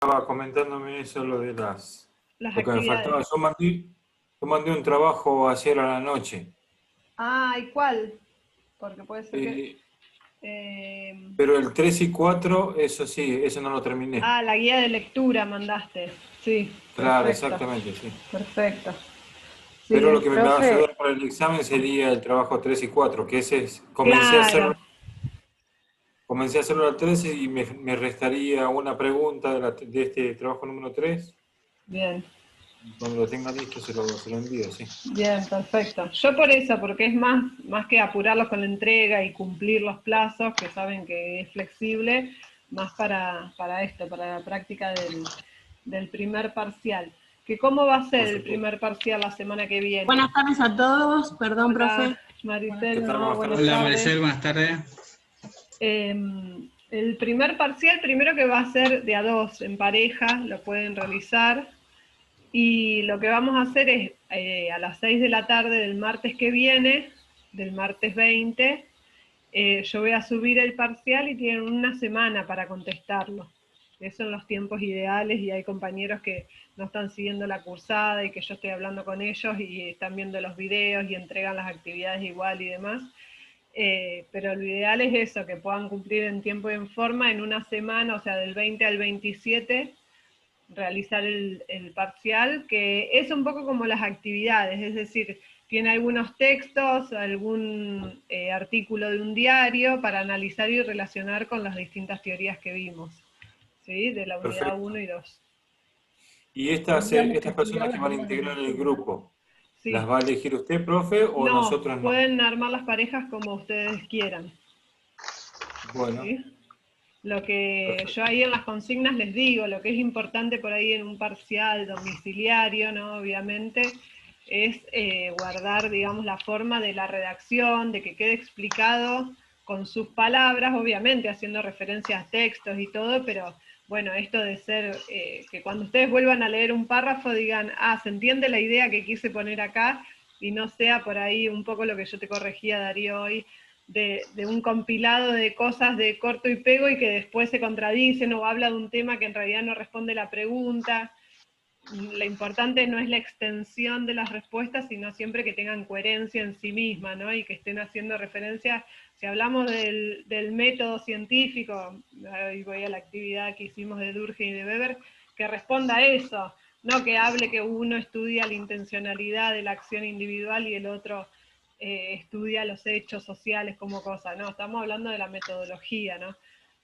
estaba comentándome eso, las lo que me faltaba. actividades. Yo mandé un trabajo ayer a la noche, Ah, ¿y cuál? Porque puede ser que... eh, eh, pero el 3 y 4 eso sí, eso no lo terminé. la guía de lectura mandaste. Sí, Claro, perfecto, exactamente, sí. perfecto. Sí, Pero lo el que me va a profe... ayudar para el examen sería el trabajo 3 y 4 que ese es, Claro, comencé a hacerlo al 13 y me restaría una pregunta de este trabajo número 3. bien. Cuando lo tenga listo se lo envío, sí. Bien, perfecto. Yo por eso, porque es más que apurarlos con la entrega y cumplir los plazos, que saben que es flexible, más para esto, para la práctica del primer parcial. ¿Que cómo va a ser Por el supuesto. primer parcial la semana que viene? Buenas tardes a todos, perdón, Hola, profe. ¿Qué Maricel, tal? no, Buenas buenas tardes. Hola tardes. Maricel, buenas tardes. El primer parcial, primero que va a ser de a dos, en pareja, lo pueden realizar. Y lo que vamos a hacer es a las 6 de la tarde del martes que viene, del martes 20, yo voy a subir el parcial y tienen una semana para contestarlo. Esos son los tiempos ideales y hay compañeros que no están siguiendo la cursada y que yo estoy hablando con ellos y están viendo los videos y entregan las actividades igual y demás. Pero lo ideal es eso, que puedan cumplir en tiempo y en forma en una semana, o sea, del 20 al 27, realizar el parcial, que es un poco como las actividades, es decir, tiene algunos textos, algún artículo de un diario para analizar y relacionar con las distintas teorías que vimos, ¿sí? De la unidad uno Perfecto. y 2. Y Tendríamos que estas personas que estudiarlas van a en las integrar el disciplinas. grupo, ¿las Sí. va a elegir usted, profe, o No, nosotros no? pueden armar las parejas como ustedes quieran, Bueno, ¿sí? Lo que yo perfecto. ahí en las consignas les digo, lo que es importante por ahí en un parcial domiciliario, ¿no? Obviamente, es guardar, digamos, la forma de la redacción, de que quede explicado con sus palabras, obviamente haciendo referencias a textos y todo, pero bueno, esto de ser, que cuando ustedes vuelvan a leer un párrafo digan, se entiende la idea que quise poner acá y no sea por ahí un poco lo que yo te corregía, Darío, hoy, de un compilado de cosas de corto y pego y que después se contradicen o habla de un tema que en realidad no responde la pregunta. Lo importante no es la extensión de las respuestas, sino siempre que tengan coherencia en sí misma, ¿no? Y que estén haciendo referencia, si hablamos del método científico, ahí voy a la actividad que hicimos de Durkheim y de Weber, que responda a eso, no que hable que uno estudia la intencionalidad de la acción individual y el otro estudia los hechos sociales como cosa, no, estamos hablando de la metodología, ¿no?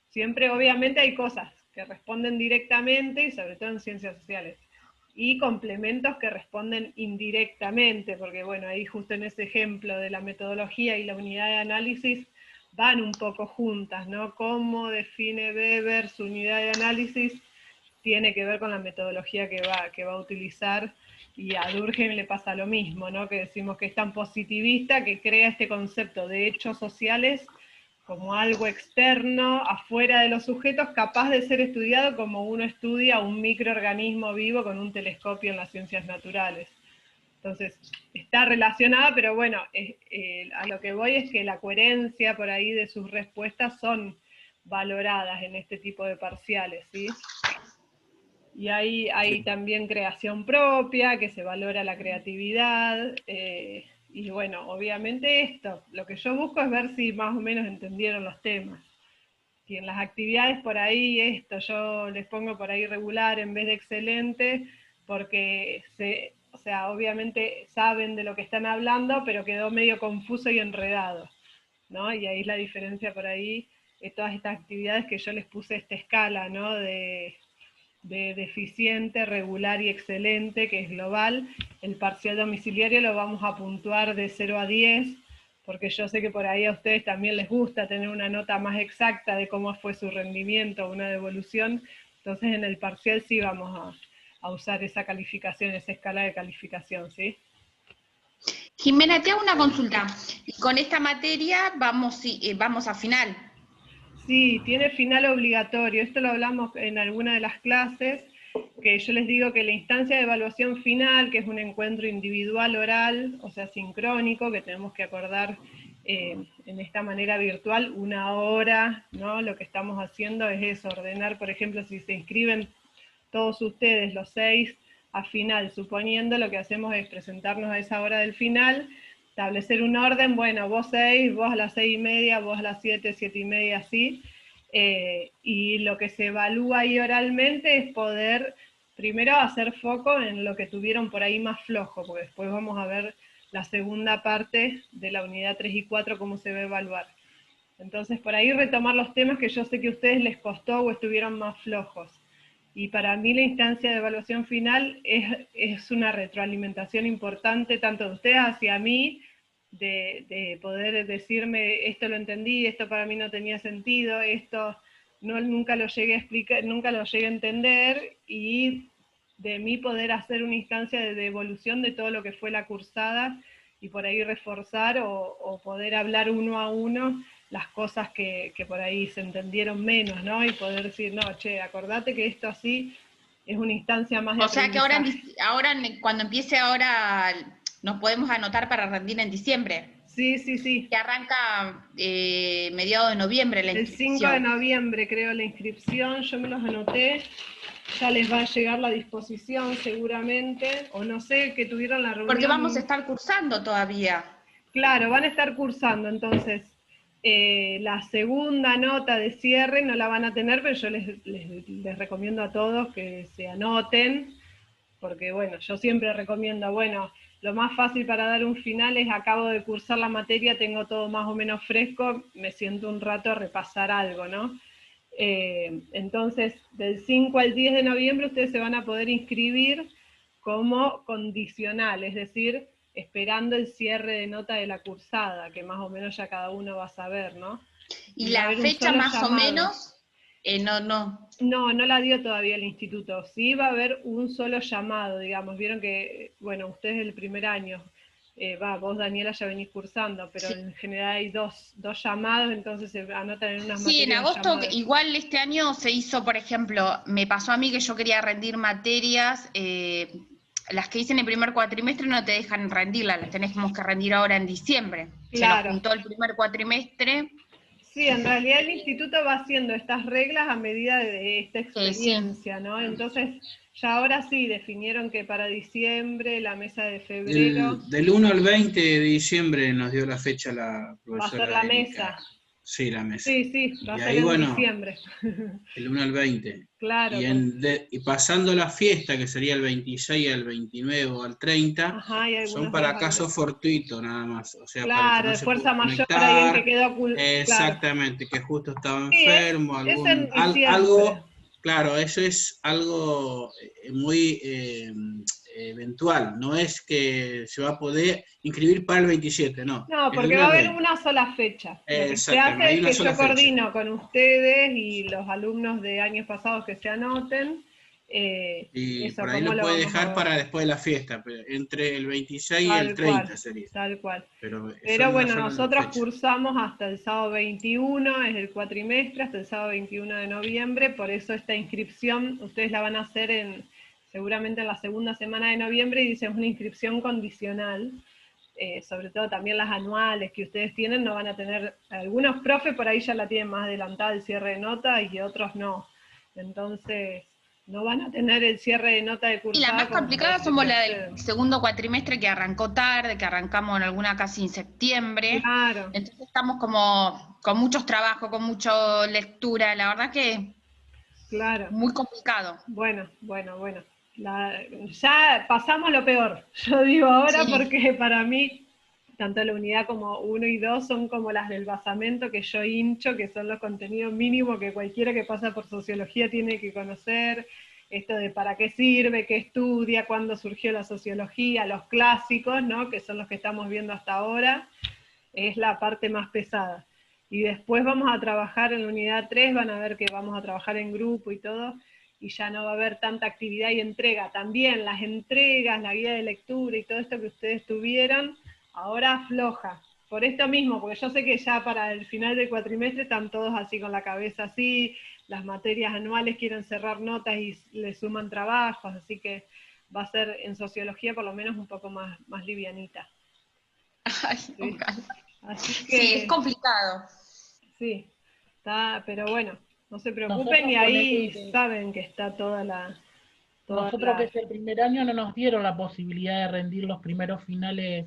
Siempre, obviamente, hay cosas que responden directamente y sobre todo en ciencias sociales y complementos que responden indirectamente, porque bueno, ahí justo en ese ejemplo de la metodología y la unidad de análisis van un poco juntas, ¿no? Cómo define Weber su unidad de análisis tiene que ver con la metodología que va a utilizar, y a Durkheim le pasa lo mismo, ¿no? Que decimos que es tan positivista que crea este concepto de hechos sociales como algo externo, afuera de los sujetos, capaz de ser estudiado como uno estudia un microorganismo vivo con un telescopio en las ciencias naturales. Entonces, está relacionada, pero bueno, a lo que voy es que la coherencia por ahí de sus respuestas son valoradas en este tipo de parciales, ¿sí? Y hay Sí. también creación propia, que se valora la creatividad, y bueno, obviamente esto, lo que yo busco es ver si más o menos entendieron los temas. Y en las actividades por ahí esto, yo les pongo por ahí regular en vez de excelente, porque o sea, obviamente saben de lo que están hablando, pero quedó medio confuso y enredado, ¿no? Y ahí es la diferencia por ahí, todas estas actividades que yo les puse esta escala, ¿no? De deficiente, regular y excelente, que es global. El parcial domiciliario lo vamos a puntuar de 0 a 10, porque yo sé que por ahí a ustedes también les gusta tener una nota más exacta de cómo fue su rendimiento, una devolución. Entonces en el parcial sí vamos a usar esa calificación, esa escala de calificación, ¿sí? Jimena, te hago una consulta. Y con esta materia vamos a final. Sí, tiene final obligatorio. Esto lo hablamos en alguna de las clases, que yo les digo que la instancia de evaluación final, que es un encuentro individual oral, o sea, sincrónico, que tenemos que acordar en esta manera virtual, una hora, ¿no? Lo que estamos haciendo es eso, ordenar, por ejemplo, si se inscriben todos ustedes, los 6, a final, suponiendo, lo que hacemos es presentarnos a esa hora del final, establecer un orden, bueno, vos 6, vos a las 6:30, vos a las 7, 7:30, así, y lo que se evalúa ahí oralmente es poder, primero, hacer foco en lo que tuvieron por ahí más flojo, porque después vamos a ver la segunda parte de la unidad 3 y 4, cómo se va a evaluar. Entonces, por ahí retomar los temas que yo sé que a ustedes les costó o estuvieron más flojos. Y para mí la instancia de evaluación final es una retroalimentación importante, tanto de ustedes hacia mí, de poder decirme, esto lo entendí, esto para mí no tenía sentido, esto nunca lo llegué a explicar, nunca lo llegué a entender, y de mí poder hacer una instancia de devolución de todo lo que fue la cursada, y por ahí reforzar o poder hablar uno a uno las cosas que por ahí se entendieron menos, ¿no? Y poder decir, no, che, acordate que esto así es una instancia más de O sea que ahora, aprendizaje. cuando empiece ahora, nos podemos anotar para rendir en diciembre. Sí, sí, sí. Que arranca mediados de noviembre la El 5 de inscripción. noviembre creo la inscripción, yo me los anoté, ya les va a llegar la disposición seguramente, o no sé, que tuvieron la reunión. Porque vamos a estar cursando todavía. Claro, van a estar cursando, entonces la segunda nota de cierre no la van a tener, pero yo les recomiendo a todos que se anoten, porque bueno, yo siempre recomiendo, bueno, lo más fácil para dar un final es acabo de cursar la materia, tengo todo más o menos fresco, me siento un rato a repasar algo, ¿no? Entonces, del 5 al 10 de noviembre ustedes se van a poder inscribir como condicional, es decir, esperando el cierre de nota de la cursada, que más o menos ya cada uno va a saber, ¿no? Y Va a la haber un fecha solo más llamado. o menos, no. No, no la dio todavía el instituto. Sí va a haber un solo llamado, digamos. Vieron que, bueno, ustedes el primer año, vos Daniela ya venís cursando, pero Sí. en general hay dos llamados, entonces se anotan en unas Sí, en materias agosto, llamadas. igual este año se hizo, por ejemplo, me pasó a mí que yo quería rendir materias, las que hice en el primer cuatrimestre no te dejan rendirlas, las tenemos que rendir ahora en diciembre. Se nos Claro. juntó el primer cuatrimestre. Sí, en realidad el instituto va haciendo estas reglas a medida de esta experiencia, Sí. ¿no? Entonces, ya ahora sí definieron que para diciembre, la mesa de febrero, Del 1 al 20 de diciembre nos dio la fecha la va a ser profesora la Erika. mesa. Sí, la mesa. Sí, sí, va Y a ser ahí, en bueno, diciembre. el 1 al 20. Claro. Y pasando la fiesta, que sería el 26 al 29 o al 30, Ajá, y son algunos para días caso antes. fortuito nada más. O sea, para el que Claro, no de se pudo fuerza mayor, alguien que conectar. quedó claro. Exactamente, que justo estaba Sí, enfermo, es en diciembre. algo, claro, eso es algo muy eventual, no es que se va a poder inscribir para el 27, no. No, Es del porque 1 va a al haber 20. una sola fecha. Lo que se Exactamente, hace hay es una que sola yo fecha. coordino con ustedes y los alumnos de años pasados que se anoten. Y Eso, por ahí ¿cómo lo lo puede vamos a dejar ver? para después de la fiesta, pero entre el 26 y el Tal 30 cual, sería. tal cual. Pero Pero son una bueno, sola nosotros fecha. cursamos hasta el sábado 21, es el cuatrimestre, hasta el sábado 21 de noviembre, por eso esta inscripción ustedes la van a hacer seguramente en la segunda semana de noviembre, y dicen una inscripción condicional, sobre todo también las anuales que ustedes tienen, no van a tener, algunos profes por ahí ya la tienen más adelantada el cierre de nota y otros no. Entonces, no van a tener el cierre de nota de Y cursada. las más como para complicadas somos decirle la a del ustedes. segundo cuatrimestre que arrancó tarde, que arrancamos en alguna casi en septiembre. Claro. Entonces estamos como con muchos trabajos, con mucha lectura, la verdad que Claro. muy complicado. Bueno. Ya pasamos lo peor, yo digo ahora, Sí. porque para mí, tanto la unidad como 1 y 2 son como las del basamento que yo hincho, que son los contenidos mínimos que cualquiera que pasa por sociología tiene que conocer, esto de para qué sirve, qué estudia, cuándo surgió la sociología, los clásicos, ¿no? Que son los que estamos viendo hasta ahora, es la parte más pesada. Y después vamos a trabajar en la unidad 3, van a ver que vamos a trabajar en grupo y todo, y ya no va a haber tanta actividad y entrega. También las entregas, la guía de lectura y todo esto que ustedes tuvieron, ahora afloja. Por esto mismo, porque yo sé que ya para el final del cuatrimestre están todos así con la cabeza así, las materias anuales quieren cerrar notas y le suman trabajos, así que va a ser en sociología por lo menos un poco más livianita. Ay, ¿Sí? ojalá. Así que, Sí, es complicado. Sí, está, pero bueno, no se preocupen, Nosotros y ahí ponele que- saben que está toda Nosotros que es el primer año no nos dieron la posibilidad de rendir los primeros finales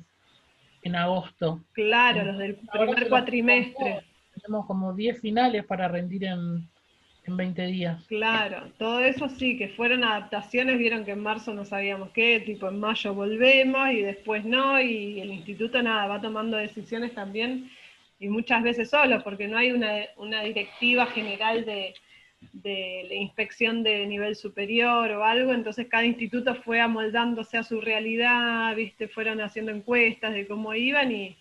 en agosto. Claro, los del primer cuatrimestre. Tenemos como 10 finales para rendir en 20 días. Claro, todo eso sí, que fueron adaptaciones, vieron que en marzo no sabíamos qué, tipo en mayo volvemos y después no, y el instituto nada, va tomando decisiones también, y muchas veces solo, porque no hay una directiva general de la inspección de nivel superior o algo, entonces cada instituto fue amoldándose a su realidad, viste, fueron haciendo encuestas de cómo iban y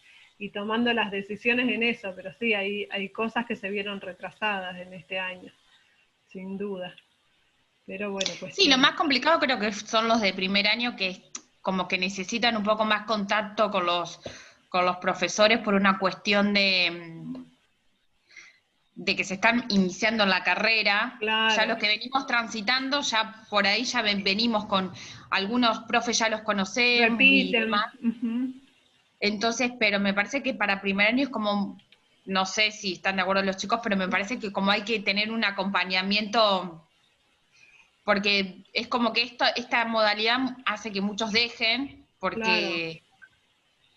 tomando las decisiones en eso, pero sí, hay cosas que se vieron retrasadas en este año, sin duda. Pero bueno, pues. Sí, lo más complicado creo que son los de primer año, que como que necesitan un poco más contacto con los profesores por una cuestión de que se están iniciando en la carrera. Claro. Ya los que venimos transitando, ya por ahí ya venimos con algunos profes, ya los conocemos. Repiten. Y demás. Entonces, pero me parece que para primer año es como, no sé si están de acuerdo los chicos, pero me parece que como hay que tener un acompañamiento, porque es como que esta modalidad hace que muchos dejen, porque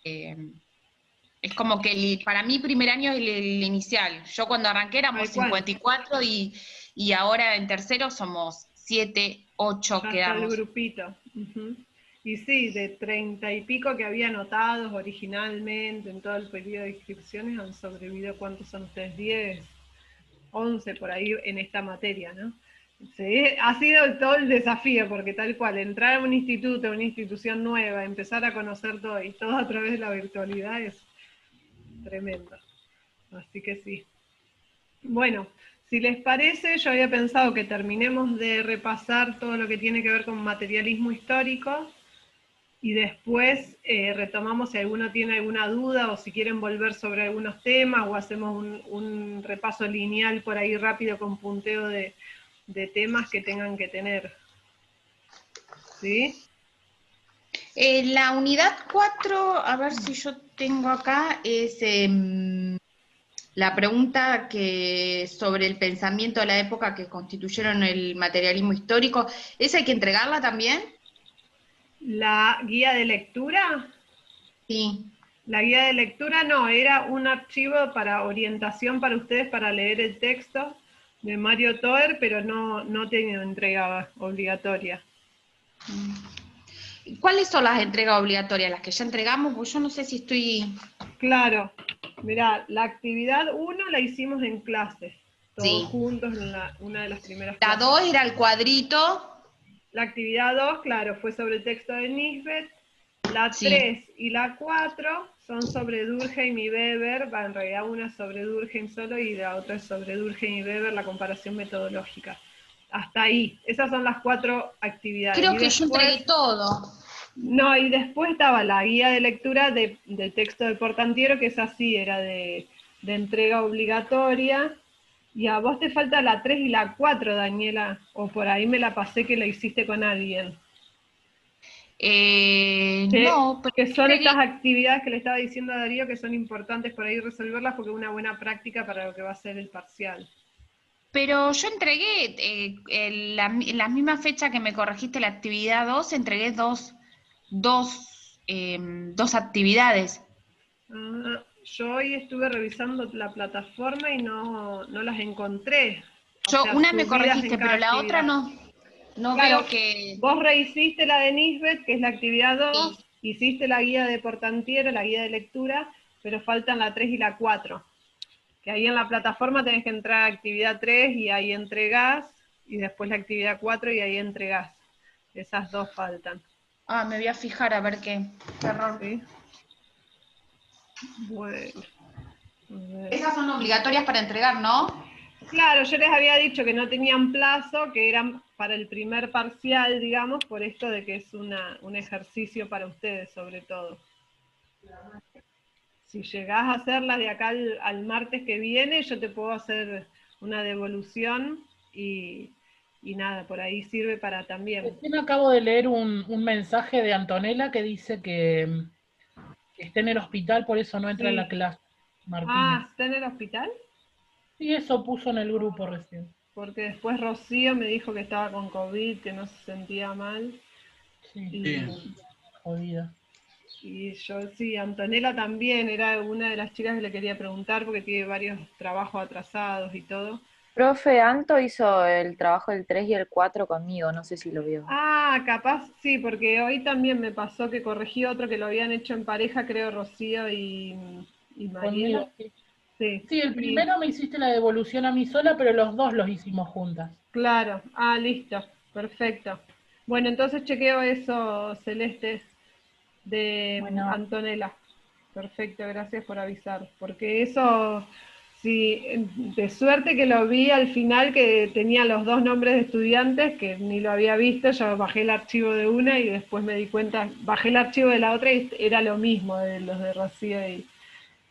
es como que para mí primer año es el inicial. Yo cuando arranqué éramos 54 y ahora en tercero somos 7, 8 ya quedamos. Está el grupito. Y sí, de 30 y pico que había anotados originalmente en todo el periodo de inscripciones, han sobrevivido, ¿cuántos son ustedes? 10, 11 por ahí en esta materia, ¿no? Sí, ha sido todo el desafío, porque tal cual, entrar a un instituto, a una institución nueva, empezar a conocer todo, y todo a través de la virtualidad es tremendo. Así que sí. Bueno, si les parece, yo había pensado que terminemos de repasar todo lo que tiene que ver con materialismo histórico, y después retomamos si alguno tiene alguna duda o si quieren volver sobre algunos temas o hacemos un repaso lineal por ahí rápido con punteo de temas que tengan que tener. ¿Sí? La unidad 4, a ver si yo tengo acá, es la pregunta sobre el pensamiento de la época que constituyeron el materialismo histórico. ¿Esa hay que entregarla también? ¿La guía de lectura? Sí. La guía de lectura no, era un archivo para orientación para ustedes para leer el texto de Mario Toer, pero no tiene entrega obligatoria. ¿Cuáles son las entregas obligatorias? ¿Las que ya entregamos? Pues yo no sé si estoy... Claro, mirá, la actividad 1 la hicimos en clases, todos juntos en una de las primeras clases. La 2 era el cuadrito. La actividad 2, claro, fue sobre el texto de Nisbet. La 3 y la 4 son sobre Durkheim y Weber, en realidad una es sobre Durkheim solo y la otra es sobre Durkheim y Weber, la comparación metodológica. Hasta ahí, esas son las 4 actividades. Creo que yo entregué todo. No, y después estaba la guía de lectura del texto de Portantiero, que es así, era de entrega obligatoria. Y a vos te falta la 3 y la 4, Daniela, o por ahí me la pasé que la hiciste con alguien. No, pero que son estas actividades que le estaba diciendo a Darío que son importantes por ahí resolverlas porque es una buena práctica para lo que va a ser el parcial. Pero yo entregué, en la misma fecha que me corregiste la actividad 2, entregué dos actividades. Yo hoy estuve revisando la plataforma y no las encontré. Una me corregiste, pero la otra no. No claro, veo que... Vos rehiciste la de Nisbet, que es la actividad 2, hiciste la guía de Portantiero, la guía de lectura, pero faltan la 3 y la 4. Que ahí en la plataforma tenés que entrar a actividad 3 y ahí entregás, y después la actividad 4 y ahí entregás. Esas dos faltan. Me voy a fijar a ver qué error. ¿Sí? Bueno. Esas son obligatorias para entregar, ¿no? Claro, yo les había dicho que no tenían plazo, que eran para el primer parcial, digamos, por esto de que es un ejercicio para ustedes, sobre todo. Si llegás a hacerlas de acá al martes que viene, yo te puedo hacer una devolución y nada, por ahí sirve para también. Recién acabo de leer un mensaje de Antonella que dice que está en el hospital, por eso no entra en la clase, Martínez. ¿Está en el hospital? Sí, eso puso en el grupo recién. porque después Rocío me dijo que estaba con COVID, que no se sentía mal. Sí, Y, jodida. y yo sí, Antonella también era una de las chicas que le quería preguntar porque tiene varios trabajos atrasados y todo. Profe, Anto hizo el trabajo del 3 y el 4 conmigo, no sé si lo vio. Ah, capaz, sí, porque hoy también me pasó que corregí otro que lo habían hecho en pareja, creo Rocío y Mariela. Conmigo, sí. Sí, Sí, el y primero me hiciste la devolución a mí sola, pero los dos los hicimos juntas. claro, ah, listo, perfecto. Bueno, entonces chequeo eso, Celeste, de Bueno, Antonella. Perfecto, gracias por avisar, porque eso, sí, de suerte que lo vi al final que tenía los dos nombres de estudiantes, que ni lo había visto, yo bajé el archivo de una y después me di cuenta, bajé el archivo de la otra y era lo mismo de los de Rocío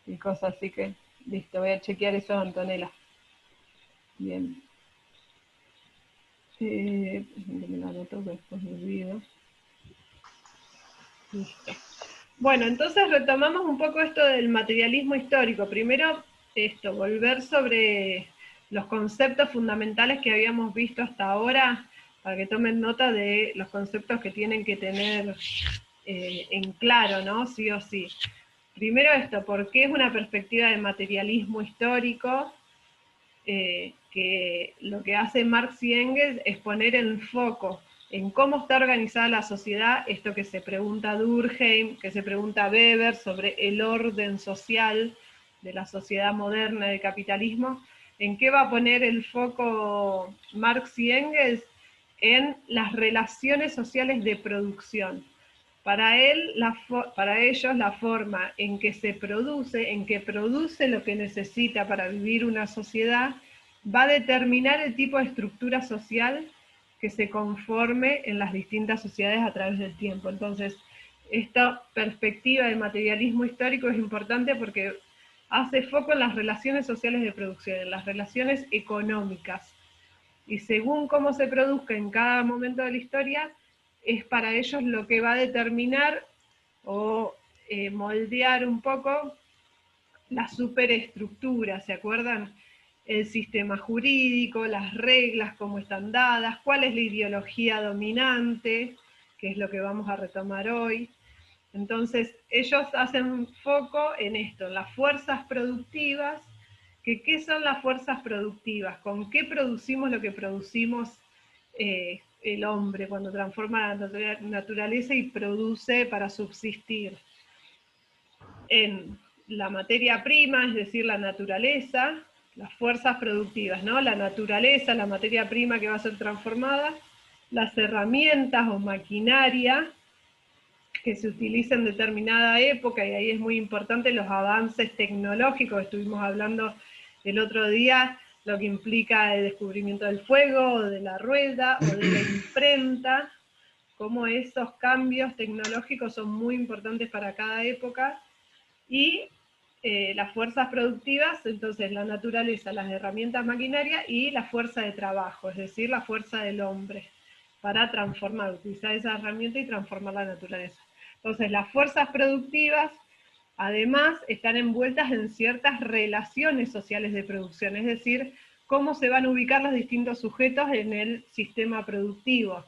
y cosas, así que listo, voy a chequear eso de Antonella. Bien. Me la anoto, que después me olvido. Listo. Bueno, entonces retomamos un poco esto del materialismo histórico. Primero, esto, volver sobre los conceptos fundamentales que habíamos visto hasta ahora, para que tomen nota de los conceptos que tienen que tener en claro, ¿no? Sí o sí. Primero esto, ¿por qué es una perspectiva de materialismo histórico? Que lo que hace Marx y Engels es poner el foco en cómo está organizada la sociedad, esto que se pregunta Durkheim, que se pregunta Weber sobre el orden social de la sociedad moderna del capitalismo, ¿en qué va a poner el foco Marx y Engels? En las relaciones sociales de producción. Para ellos la forma en que se produce, en que produce lo que necesita para vivir una sociedad, va a determinar el tipo de estructura social que se conforme en las distintas sociedades a través del tiempo. Entonces, esta perspectiva del materialismo histórico es importante porque hace foco en las relaciones sociales de producción, en las relaciones económicas. Y según cómo se produzca en cada momento de la historia, es para ellos lo que va a determinar o moldear un poco la superestructura, ¿se acuerdan? El sistema jurídico, las reglas, cómo están dadas, cuál es la ideología dominante, que es lo que vamos a retomar hoy. Entonces, ellos hacen foco en esto, en las fuerzas productivas, que qué son las fuerzas productivas, con qué producimos lo que producimos el hombre cuando transforma la naturaleza y produce para subsistir en la materia prima, es decir, la naturaleza, las fuerzas productivas, ¿no? La naturaleza, la materia prima que va a ser transformada, las herramientas o maquinaria que se utiliza en determinada época, y ahí es muy importante los avances tecnológicos, estuvimos hablando el otro día, lo que implica el descubrimiento del fuego, o de la rueda, o de la imprenta, cómo esos cambios tecnológicos son muy importantes para cada época, y las fuerzas productivas, entonces la naturaleza, las herramientas maquinarias y la fuerza de trabajo, es decir, la fuerza del hombre, para transformar, utilizar esa herramienta y transformar la naturaleza. Entonces las fuerzas productivas, además, están envueltas en ciertas relaciones sociales de producción, es decir, cómo se van a ubicar los distintos sujetos en el sistema productivo.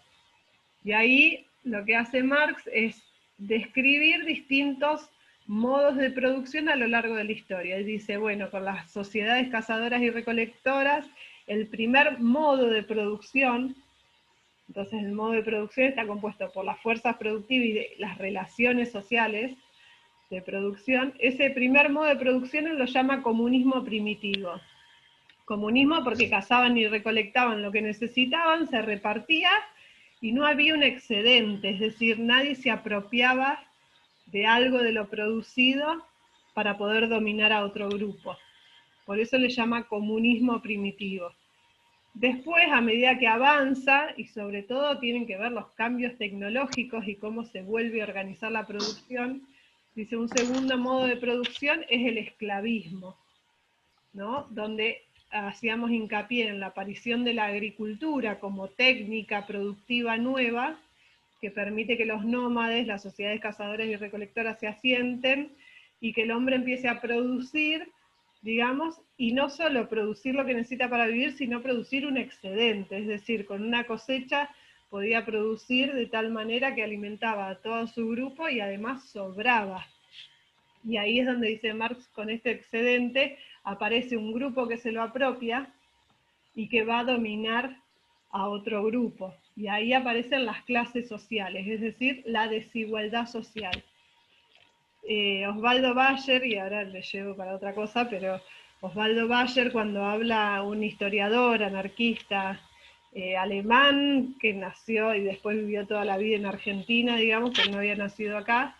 Y ahí lo que hace Marx es describir distintos modos de producción a lo largo de la historia. Él dice, bueno, con las sociedades cazadoras y recolectoras, el primer modo de producción, entonces el modo de producción está compuesto por las fuerzas productivas y de las relaciones sociales de producción. Ese primer modo de producción él lo llama comunismo primitivo. Comunismo porque cazaban y recolectaban lo que necesitaban, se repartía y no había un excedente, es decir, nadie se apropiaba de algo de lo producido para poder dominar a otro grupo. Por eso le llama comunismo primitivo. Después, a medida que avanza, y sobre todo tienen que ver los cambios tecnológicos y cómo se vuelve a organizar la producción, dice un segundo modo de producción es el esclavismo, ¿no? Donde hacíamos hincapié en la aparición de la agricultura como técnica productiva nueva, que permite que los nómades, las sociedades cazadoras y recolectoras se asienten, y que el hombre empiece a producir digamos, y no solo producir lo que necesita para vivir, sino producir un excedente, es decir, con una cosecha podía producir de tal manera que alimentaba a todo su grupo y además sobraba. Y ahí es donde dice Marx, con este excedente aparece un grupo que se lo apropia y que va a dominar a otro grupo. Y ahí aparecen las clases sociales, es decir, la desigualdad social. Osvaldo Bayer, y ahora le llevo para otra cosa, pero Osvaldo Bayer, cuando habla un historiador anarquista alemán que nació y después vivió toda la vida en Argentina, digamos, pero no había nacido acá,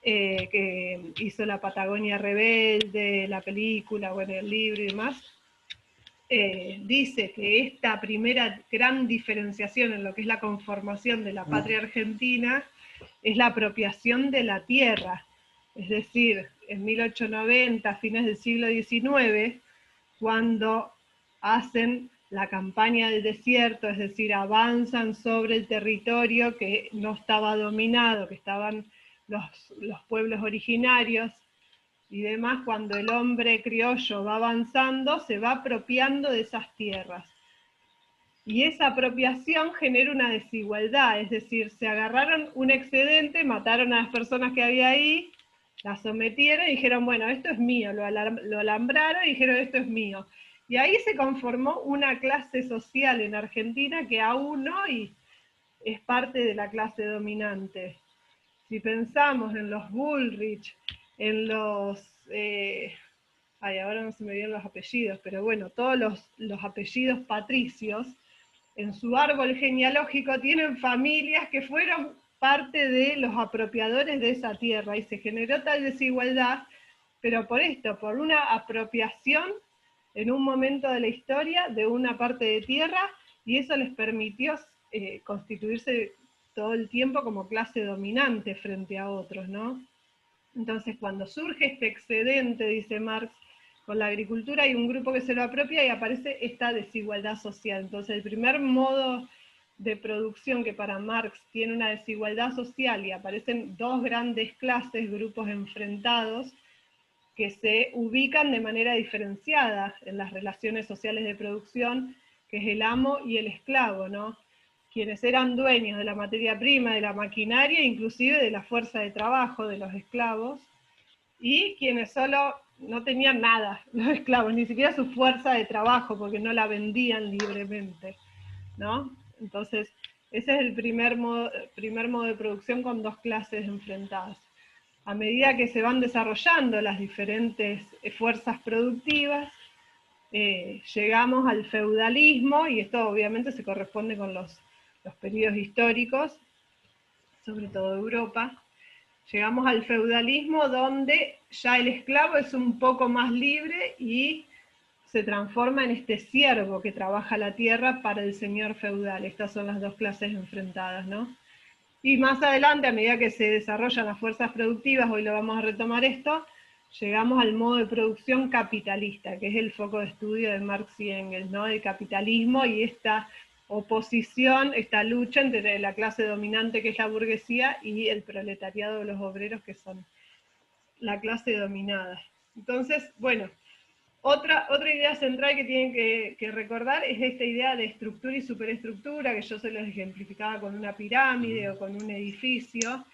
que hizo La Patagonia Rebelde, la película, bueno, el libro y demás, dice que esta primera gran diferenciación en lo que es la conformación de la patria argentina es la apropiación de la tierra. Es decir, en 1890, fines del siglo XIX, cuando hacen la campaña del desierto, es decir, avanzan sobre el territorio que no estaba dominado, que estaban los pueblos originarios y demás, cuando el hombre criollo va avanzando, se va apropiando de esas tierras. Y esa apropiación genera una desigualdad, es decir, se agarraron un excedente, mataron a las personas que había ahí, las sometieron y dijeron, bueno, esto es mío, lo alambraron y dijeron, esto es mío. Y ahí se conformó una clase social en Argentina que aún hoy es parte de la clase dominante. Si pensamos en los Bullrich, en los... ahora no se me vienen los apellidos, pero bueno, todos los apellidos patricios, en su árbol genealógico tienen familias que fueron parte de los apropiadores de esa tierra, y se generó tal desigualdad, pero por esto, por una apropiación en un momento de la historia de una parte de tierra, y eso les permitió constituirse todo el tiempo como clase dominante frente a otros, ¿no? Entonces, cuando surge este excedente, dice Marx, con la agricultura hay un grupo que se lo apropia y aparece esta desigualdad social. Entonces, el primer modo de producción que para Marx tiene una desigualdad social y aparecen dos grandes clases, grupos enfrentados, que se ubican de manera diferenciada en las relaciones sociales de producción, que es el amo y el esclavo, ¿no? Quienes eran dueños de la materia prima, de la maquinaria, inclusive de la fuerza de trabajo de los esclavos, y quienes solo no tenían nada, los esclavos, ni siquiera su fuerza de trabajo, porque no la vendían libremente, ¿no? Entonces, ese es el primer modo de producción con dos clases enfrentadas. A medida que se van desarrollando las diferentes fuerzas productivas, llegamos al feudalismo, y esto obviamente se corresponde con los periodos históricos, sobre todo Europa. Llegamos al feudalismo donde ya el esclavo es un poco más libre y se transforma en este siervo que trabaja la tierra para el señor feudal. Estas son las dos clases enfrentadas, ¿no? Y más adelante, a medida que se desarrollan las fuerzas productivas, hoy lo vamos a retomar esto, llegamos al modo de producción capitalista, que es el foco de estudio de Marx y Engels, ¿no? El capitalismo y esta oposición, esta lucha entre la clase dominante, que es la burguesía, y el proletariado de los obreros, que son la clase dominada. Entonces, bueno, otra idea central que tienen que recordar es esta idea de estructura y superestructura, que yo se los ejemplificaba con una pirámide o con un edificio,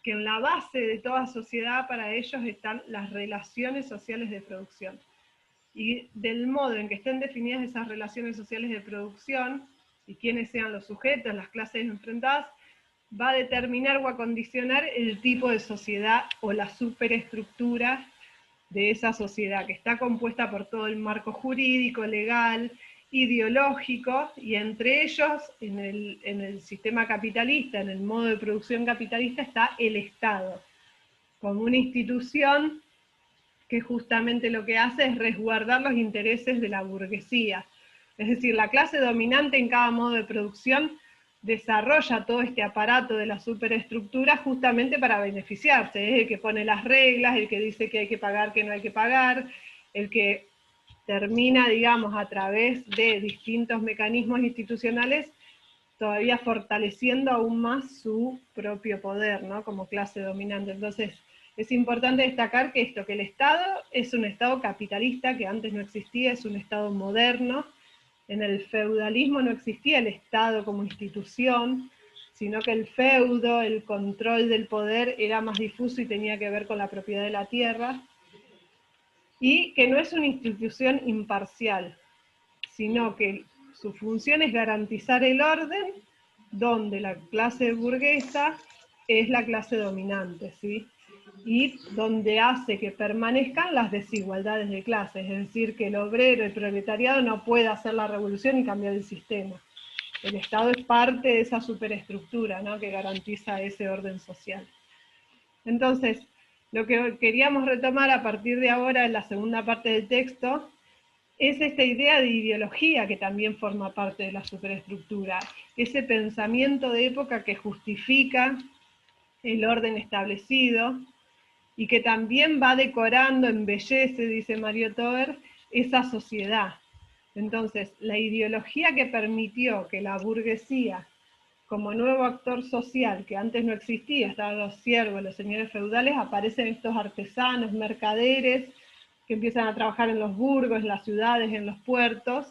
que en la base de toda sociedad para ellos están las relaciones sociales de producción. Y del modo en que estén definidas esas relaciones sociales de producción, y quiénes sean los sujetos, las clases enfrentadas, va a determinar o a condicionar el tipo de sociedad o la superestructura de esa sociedad, que está compuesta por todo el marco jurídico, legal, ideológico, y entre ellos, en el sistema capitalista, en el modo de producción capitalista, está el Estado, como una institución que justamente lo que hace es resguardar los intereses de la burguesía. Es decir, la clase dominante en cada modo de producción desarrolla todo este aparato de la superestructura justamente para beneficiarse. Es el que pone las reglas, el que dice que hay que pagar, que no hay que pagar, el que termina, digamos, a través de distintos mecanismos institucionales, todavía fortaleciendo aún más su propio poder, ¿no? Como clase dominante. Entonces, es importante destacar que que el Estado es un Estado capitalista que antes no existía, es un Estado moderno. En el feudalismo no existía el Estado como institución, sino que el feudo, el control del poder era más difuso y tenía que ver con la propiedad de la tierra, y que no es una institución imparcial, sino que su función es garantizar el orden donde la clase burguesa es la clase dominante, ¿sí? Y donde hace que permanezcan las desigualdades de clases, es decir, que el obrero, el proletariado no puede hacer la revolución y cambiar el sistema. El Estado es parte de esa superestructura, ¿no?, que garantiza ese orden social. Entonces, lo que queríamos retomar a partir de ahora en la segunda parte del texto es esta idea de ideología que también forma parte de la superestructura, ese pensamiento de época que justifica el orden establecido y que también va decorando, embellece, dice Mario Toer, esa sociedad. Entonces, la ideología que permitió que la burguesía, como nuevo actor social que antes no existía, estaban los siervos, los señores feudales, aparecen estos artesanos, mercaderes, que empiezan a trabajar en los burgos, en las ciudades, en los puertos.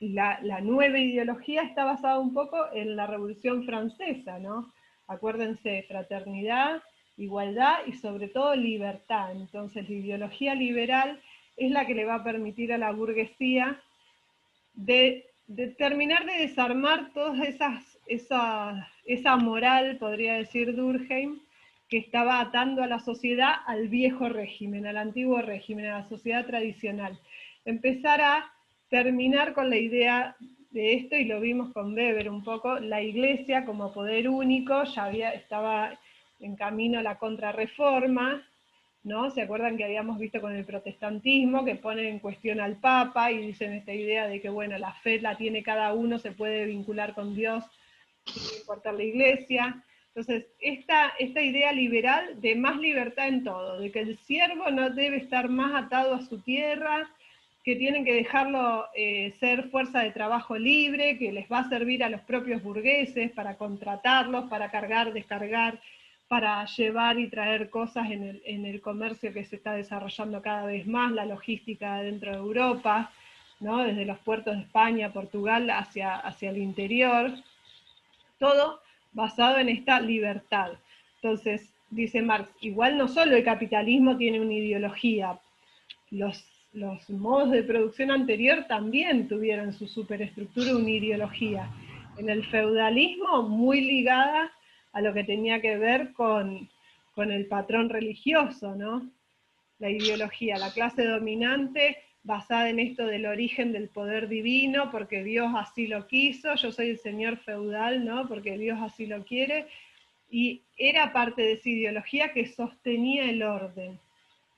La nueva ideología está basada un poco en la Revolución Francesa, ¿no? Acuérdense, fraternidad, igualdad y sobre todo libertad. Entonces la ideología liberal es la que le va a permitir a la burguesía de terminar de desarmar toda esa moral, podría decir Durkheim, que estaba atando a la sociedad al viejo régimen, al antiguo régimen, a la sociedad tradicional. Empezar a terminar con la idea de esto, y lo vimos con Weber un poco, la Iglesia como poder único, estaba en camino la contrarreforma, ¿no? ¿Se acuerdan que habíamos visto con el protestantismo, que ponen en cuestión al Papa y dicen esta idea de que, bueno, la fe la tiene cada uno, se puede vincular con Dios sin importar la Iglesia? Entonces, esta idea liberal de más libertad en todo, de que el siervo no debe estar más atado a su tierra, que tienen que dejarlo ser fuerza de trabajo libre, que les va a servir a los propios burgueses para contratarlos, para cargar, descargar, para llevar y traer cosas en el comercio que se está desarrollando cada vez más, la logística dentro de Europa, ¿no? Desde los puertos de España, Portugal, hacia el interior, todo basado en esta libertad. Entonces, dice Marx, igual no solo el capitalismo tiene una ideología, los modos de producción anterior también tuvieron su superestructura una ideología. En el feudalismo, muy ligada a lo que tenía que ver con el patrón religioso, ¿no? La ideología, la clase dominante, basada en esto del origen del poder divino, porque Dios así lo quiso, yo soy el señor feudal, ¿no? Porque Dios así lo quiere, y era parte de esa ideología que sostenía el orden.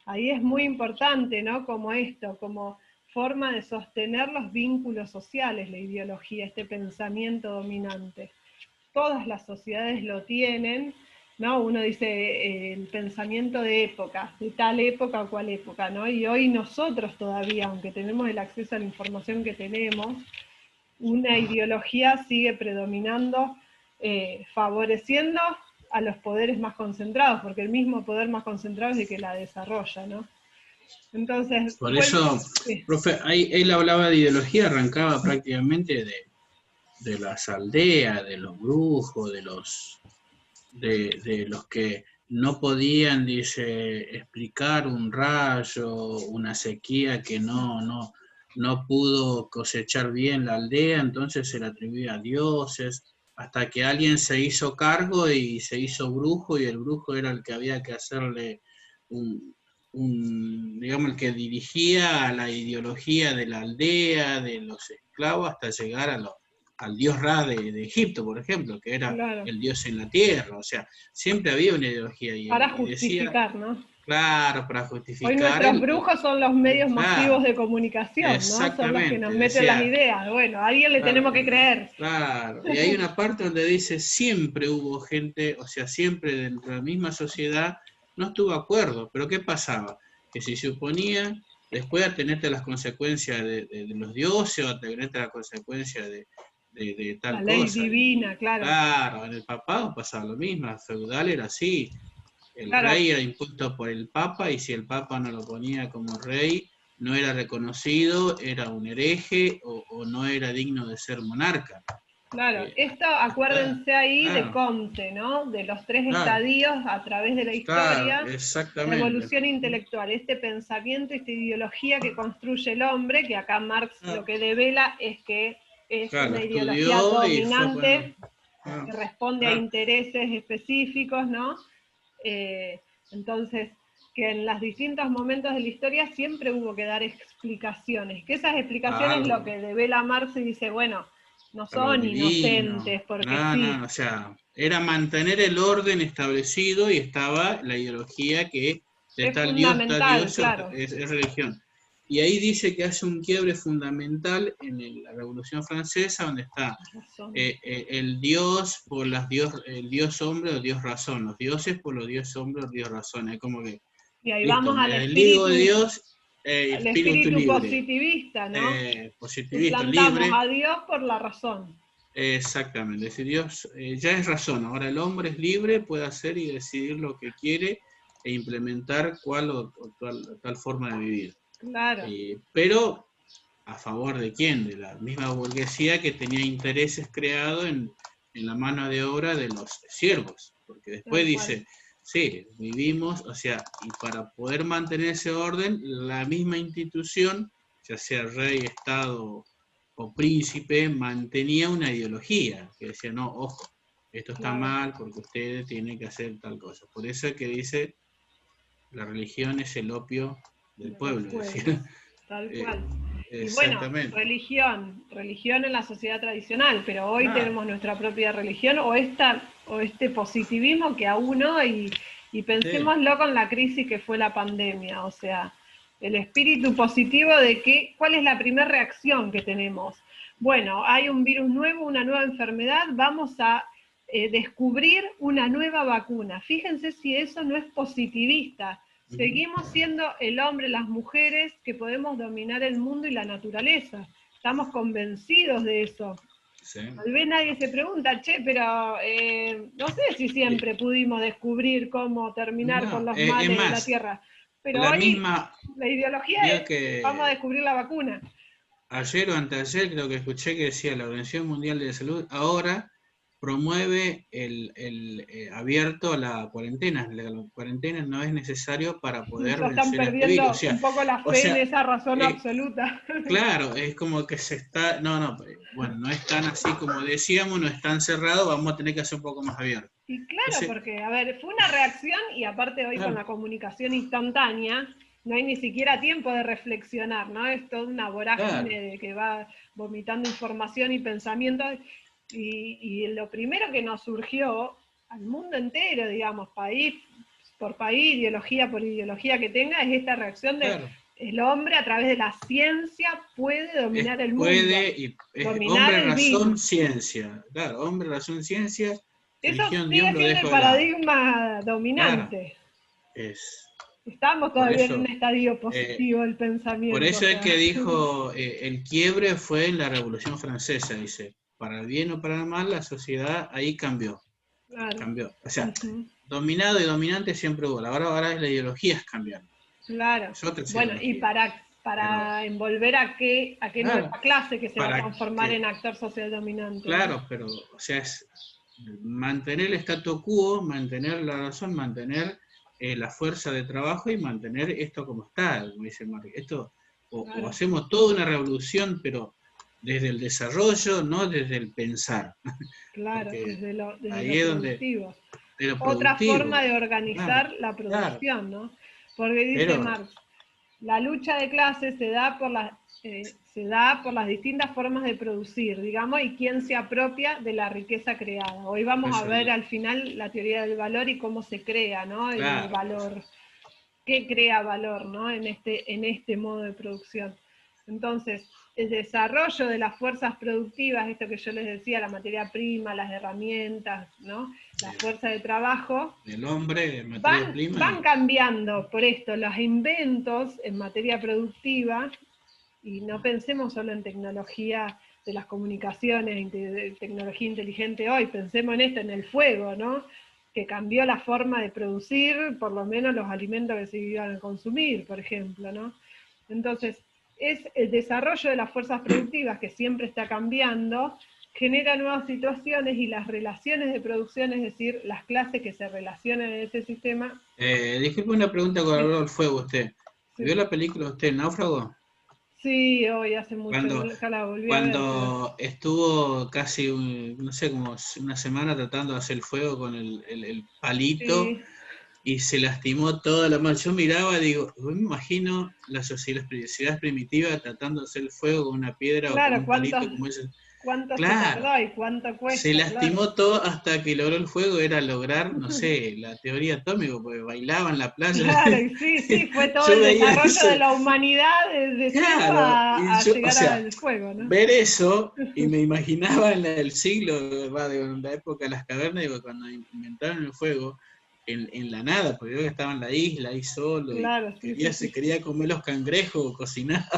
Ahí es muy importante, ¿no? Como esto, como forma de sostener los vínculos sociales, la ideología, este pensamiento dominante. Todas las sociedades lo tienen, ¿no? Uno dice el pensamiento de época, de tal época o cual época, ¿no? Y hoy nosotros todavía, aunque tenemos el acceso a la información que tenemos, una ideología sigue predominando, favoreciendo a los poderes más concentrados, porque el mismo poder más concentrado es el que la desarrolla, ¿no? Entonces, por eso, profe, él hablaba de ideología, arrancaba prácticamente de las aldeas, de los brujos, de los que no podían, dice, explicar un rayo, una sequía que no pudo cosechar bien la aldea, entonces se le atribuía a dioses, hasta que alguien se hizo cargo y se hizo brujo, y el brujo era el que había que hacerle digamos, el que dirigía a la ideología de la aldea, de los esclavos, hasta llegar al dios Ra de Egipto, por ejemplo, que era claro, el dios en la tierra. O sea, siempre había una ideología. Para justificar, decía, ¿no? Claro, para justificar. Hoy nuestros brujos son los medios masivos de comunicación, ¿no? Son los que nos meten las ideas. Bueno, a alguien le tenemos que creer. Claro, y hay una parte donde dice, siempre hubo gente, o sea, siempre dentro de la misma sociedad, no estuvo de acuerdo, pero ¿qué pasaba? Que si se oponía, después de tenerte las consecuencias de los dioses, o a tenerte las consecuencias de tal cosa. La ley divina, claro. Claro, en el papado pasaba lo mismo, el feudal era así. El Claro. rey era impuesto por el Papa, y si el Papa no lo ponía como rey, no era reconocido, era un hereje, o no era digno de ser monarca. Claro, esto acuérdense ahí de claro. Comte, ¿no? De los 3 Claro. estadios a través de la historia, Claro, exactamente. revolución intelectual, este pensamiento, esta ideología que construye el hombre, que acá Marx lo que devela es que es Claro, una ideología estudió y fue dominante bueno. que responde a intereses específicos, ¿no? Entonces, que en los distintos momentos de la historia siempre hubo que dar explicaciones, que esas explicaciones lo que devela Marx y dice, bueno, no son inocentes, porque sí. No, o sea, era mantener el orden establecido, y estaba la ideología que Es tal Dios, tal fundamental, Dios, claro. es religión. Y ahí dice que hace un quiebre fundamental en la Revolución Francesa, donde está el Dios por el Dios hombre o Dios razón, los dioses por los dios hombre o dios razón. Es como que, y ahí listo, vamos al me desligo de Dios, al espíritu libre. positivista, ¿no? Positivista, Suplantamos libre. a Dios por la razón. Exactamente, si Dios ya es razón, ahora el hombre es libre, puede hacer y decidir lo que quiere e implementar cuál o tal forma de vivir. Claro. Pero a favor de quién, de la misma burguesía que tenía intereses creados en la mano de obra de los siervos, porque después dice, sí, vivimos, o sea, y para poder mantener ese orden, la misma institución, ya sea rey, estado o príncipe, mantenía una ideología que decía, no, ojo, esto está mal porque ustedes tienen que hacer tal cosa. Por eso es que dice, la religión es el opio del pueblo. Decía. Tal cual. Y bueno, religión en la sociedad tradicional, pero hoy tenemos nuestra propia religión, o este positivismo que aún hoy, y pensémoslo con la crisis que fue la pandemia, o sea, el espíritu positivo de que, ¿cuál es la primera reacción que tenemos? Bueno, hay un virus nuevo, una nueva enfermedad, vamos a descubrir una nueva vacuna. Fíjense si eso no es positivista. Seguimos siendo el hombre, las mujeres, que podemos dominar el mundo y la naturaleza. Estamos convencidos de eso. Sí. Tal vez nadie se pregunta, pero no sé si siempre pudimos descubrir cómo terminar con los males de la Tierra. Pero hoy la ideología es que vamos a descubrir la vacuna. Ayer o anteayer creo que escuché que decía la Organización Mundial de la Salud ahora promueve el abierto a la cuarentena. La cuarentena no es necesario para poder vencer este virus. O sea, un poco la fe en esa razón absoluta. Claro, es como que se está... bueno, no es tan así como decíamos, no es tan cerrado, vamos a tener que hacer un poco más abierto. Y claro, porque, a ver, fue una reacción, y aparte hoy con la comunicación instantánea, no hay ni siquiera tiempo de reflexionar, ¿no? Es toda una vorágine de que va vomitando información y pensamientos. Y lo primero que nos surgió al mundo entero, digamos, país por país, ideología por ideología que tenga, es esta reacción de el hombre a través de la ciencia puede dominar el mundo. Hombre, razón, ciencia. Claro, hombre, razón, ciencia. Eso sigue siendo el paradigma dominante. Claro. Estamos todavía en un estadio positivo del pensamiento. Por eso es que dijo, el quiebre fue en la Revolución Francesa, dice. Para el bien o para el mal, la sociedad ahí cambió. Claro. Cambió. O sea, dominado y dominante siempre hubo. Ahora las ideologías cambian. Claro. Bueno, y para envolver a qué nueva clase que se va a transformar en actor social dominante. Claro, ¿no? Pero, o sea, es mantener el statu quo, mantener la razón, mantener la fuerza de trabajo y mantener esto como está, como dice Marx. Esto, o hacemos toda una revolución, pero desde el desarrollo, no desde el pensar. Claro, desde lo productivo. Otra forma de organizar la producción, ¿no? Porque dice Marx, la lucha de clases se da por las distintas formas de producir, digamos, y quién se apropia de la riqueza creada. Hoy vamos a ver al final la teoría del valor y cómo se crea, ¿no? El valor. ¿Qué crea valor, ¿no? En este modo de producción. Entonces, el desarrollo de las fuerzas productivas, esto que yo les decía, la materia prima, las herramientas, ¿no? La fuerza de trabajo, el hombre, materia prima, van cambiando por esto, los inventos en materia productiva, y no pensemos solo en tecnología de las comunicaciones, tecnología inteligente hoy, pensemos en esto, en el fuego, ¿no? que cambió la forma de producir, por lo menos los alimentos que se iban a consumir, por ejemplo, ¿no? Entonces, es el desarrollo de las fuerzas productivas que siempre está cambiando, genera nuevas situaciones y las relaciones de producción, es decir, las clases que se relacionan en ese sistema. Disculpe una pregunta con Sí. el fuego usted. Sí. ¿Vio la película usted, Náufrago? Sí, hoy hace mucho, Cuando, nunca la volví a ver. cuando estuvo casi, no sé, como una semana tratando de hacer el fuego con el palito Sí, y se lastimó toda la mano. Yo miraba y digo, yo me imagino las sociedades primitivas tratando de hacer el fuego con una piedra o con claro, un palito como ese. cuánto se Claro, tardó y cuánto se cuesta, claro. lastimó todo hasta que logró el fuego, era lograr, no sé, la teoría atómica, porque bailaba en la playa. Claro, y sí, fue todo Yo el veía desarrollo eso, de la humanidad de cero claro, y a yo, o llegar sea, al fuego, ¿no? ver eso, y me imaginaba en el siglo, en la época de las cavernas, digo, cuando inventaron el fuego, en la nada, porque yo estaba en la isla ahí solo, y Claro, sí. quería comer los cangrejos cocinados.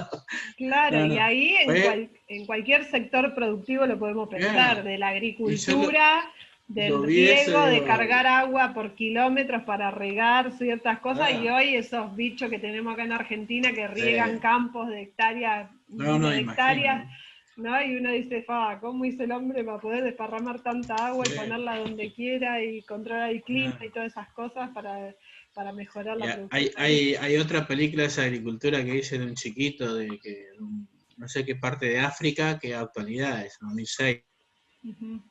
Claro, No, y no, ahí fue, en cualquier sector productivo lo podemos pensar, claro, de la y yo agricultura, lo del vi eso, riego, de digo, cargar agua por kilómetros para regar ciertas cosas, y ah, hoy esos bichos que tenemos acá en Argentina que riegan eh, campos de hectáreas, no, miles no, de hectáreas, imagino, ¿no? Y uno dice, ¿cómo hizo el hombre para poder desparramar tanta agua y sí, ponerla donde quiera y controlar el clima y claro. todas esas cosas para mejorar Y la producción agrícola? hay otra película de esa agricultura que dice de un chiquito de que no sé qué parte de África, que actualidad es, 2006. Ujú.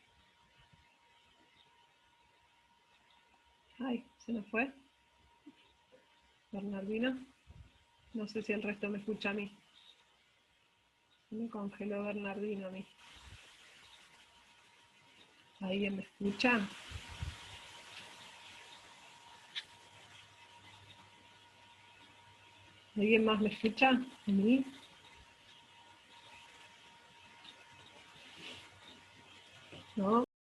Ay, se nos fue Bernardino. No sé si el resto me escucha a mí. Se me congeló Bernardino a mí. ¿Alguien me escucha? ¿Alguien más me escucha? ¿A mí? ¿No?